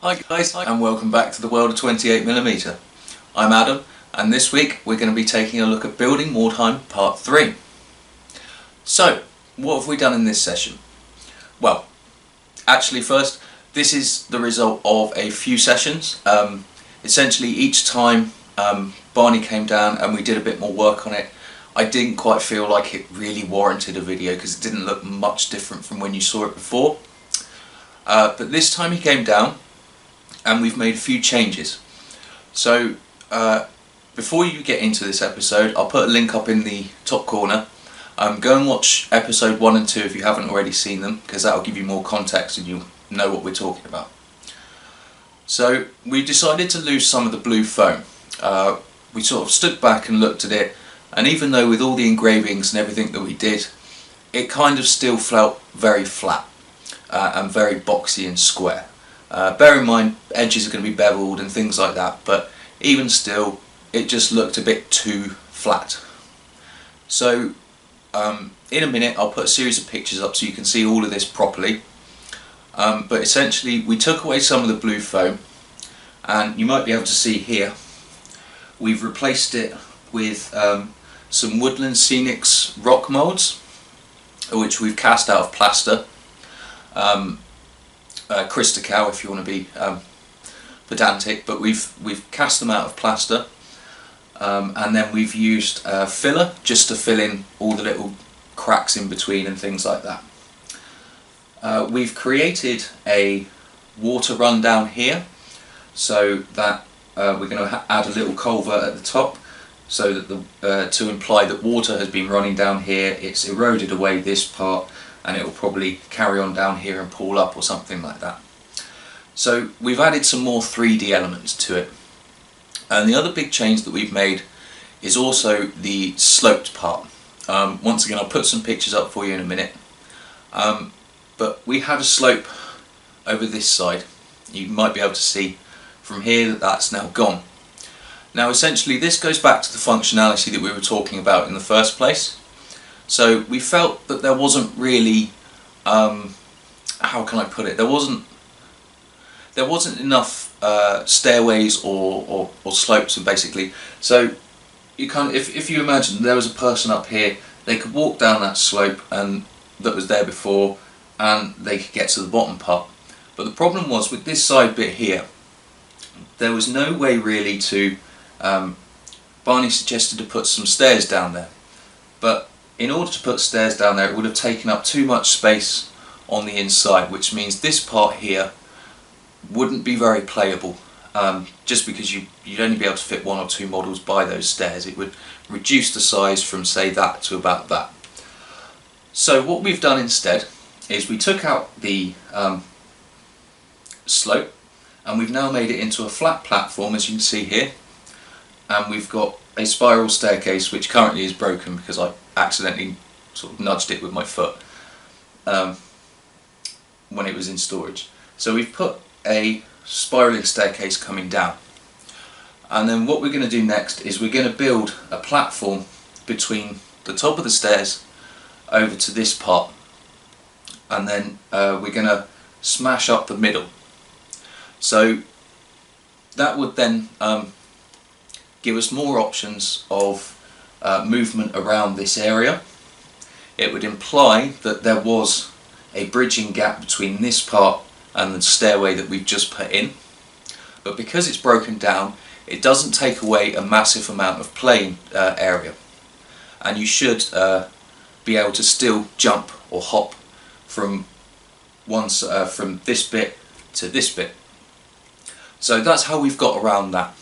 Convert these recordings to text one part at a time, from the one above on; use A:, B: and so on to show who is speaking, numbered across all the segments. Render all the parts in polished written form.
A: Hi guys, and welcome back to the world of 28mm. I'm Adam, and this week we're going to be taking a look at building Mordheim Part 3. So, what have we done in this session? Well, actually first, this is the result of a few sessions. Essentially each time Barney came down and we did a bit more work on it, I didn't quite feel like it really warranted a video because it didn't look much different from when you saw it before. But this time he came down and we've made a few changes. So before you get into this episode, I'll put a link up in the top corner. Go and watch episode 1 and 2 if you haven't already seen them, because that'll give you more context and you'll know what we're talking about. So we decided to lose some of the blue foam. We sort of stood back and looked at it, and even though with all the engravings and everything that we did, it kind of still felt very flat and very boxy and square. Bear in mind, edges are going to be beveled and things like that, but even still, it just looked a bit too flat. So, in a minute, I'll put a series of pictures up so you can see all of this properly. But essentially, we took away some of the blue foam, and you might be able to see here, we've replaced it with some Woodland Scenics rock moulds, which we've cast out of plaster. Crysti-cal if you want to be pedantic, but we've cast them out of plaster, and then we've used filler just to fill in all the little cracks in between and things like that. We've created a water run down here so that we're going to add a little culvert at the top so that to imply that water has been running down here. It's eroded away this part and it will probably carry on down here and pool up or something like that. So we've added some more 3D elements to it. And the other big change that we've made is also the sloped part. Once again, I'll put some pictures up for you in a minute. But we had a slope over this side. You might be able to see from here that that's now gone. Now essentially this goes back to the functionality that we were talking about in the first place. So we felt that there wasn't really, how can I put it? There wasn't enough stairways or slopes, and basically. So you kind of, if you imagine there was a person up here, they could walk down that slope and that was there before, and they could get to the bottom part. But the problem was with this side bit here, there was no way really to. Barney suggested to put some stairs down there, but in order to put stairs down there, it would have taken up too much space on the inside, which means this part here wouldn't be very playable, just because you'd only be able to fit 1 or 2 models by those stairs. It would reduce the size from, say, that to about that. So what we've done instead is we took out the slope, and we've now made it into a flat platform, as you can see here, and we've got a spiral staircase which currently is broken because I accidentally sort of nudged it with my foot when it was in storage. So we've put a spiralling staircase coming down, and then what we're going to do next is we're going to build a platform between the top of the stairs over to this part, and then we're going to smash up the middle. So that would then give us more options of movement around this area. It would imply that there was a bridging gap between this part and the stairway that we've just put in, but because it's broken down, it doesn't take away a massive amount of playing area, and you should be able to still jump or hop from from this bit to this bit. So that's how we've got around that.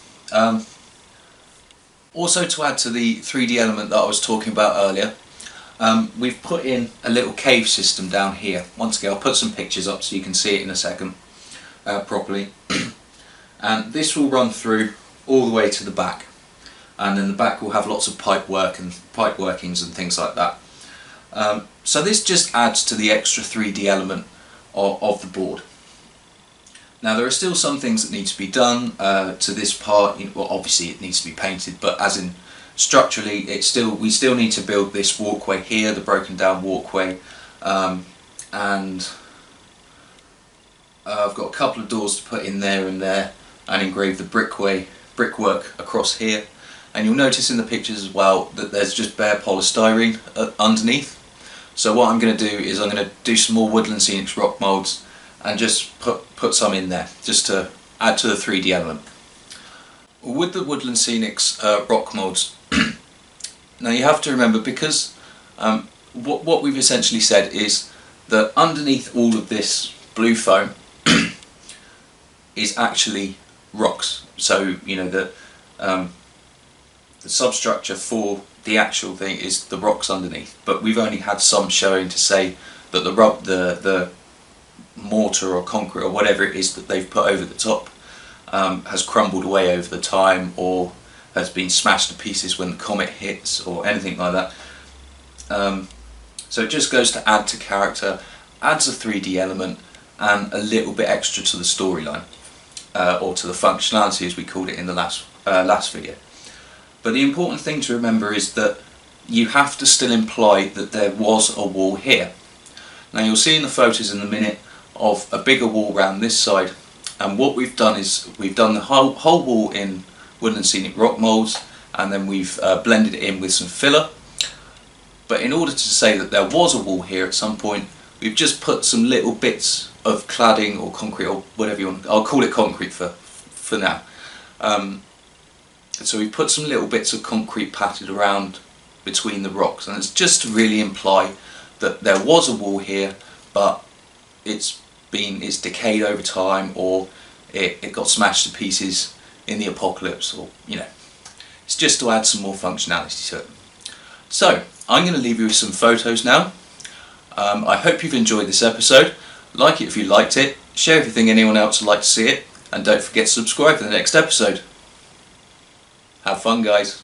A: Also, to add to the 3D element that I was talking about earlier, we've put in a little cave system down here. Once again, I'll put some pictures up so you can see it in a second properly. And this will run through all the way to the back, and then the back will have lots of pipe workings and things like that. So this just adds to the extra 3D element of the board. Now there are still some things that need to be done to this part. Well, obviously it needs to be painted, but as in structurally, we still need to build this walkway here, the broken down walkway, and I've got a couple of doors to put in there and there, and engrave the brickwork across here. And you'll notice in the pictures as well that there's just bare polystyrene underneath. So what I'm going to do is I'm going to do some more Woodland Scenics rock moulds and just put some in there just to add to the 3D element. With the Woodland Scenics rock moulds, now you have to remember, because what we've essentially said is that underneath all of this blue foam is actually rocks. So you know the substructure for the actual thing is the rocks underneath, but we've only had some showing to say that the mortar or concrete or whatever it is that they've put over the top has crumbled away over the time, or has been smashed to pieces when the comet hits, or anything like that. So it just goes to add to character, adds a 3D element and a little bit extra to the storyline, or to the functionality as we called it in the last video. But the important thing to remember is that you have to still imply that there was a wall here. Now you'll see in the photos in a minute of a bigger wall around this side, and what we've done is we've done the whole wall in Woodland Scenic rock moulds, and then we've blended it in with some filler. But in order to say that there was a wall here at some point, we've just put some little bits of cladding or concrete, or whatever you want. I'll call it concrete for now. So we've put some little bits of concrete patted around between the rocks, and it's just to really imply that there was a wall here, but it's decayed over time, or it got smashed to pieces in the apocalypse, or you know, it's just to add some more functionality to it. So I'm going to leave you with some photos now. I hope you've enjoyed this episode. Like it if you liked it, share if you think anyone else would like to see it, and don't forget to subscribe for the next episode. Have fun, guys.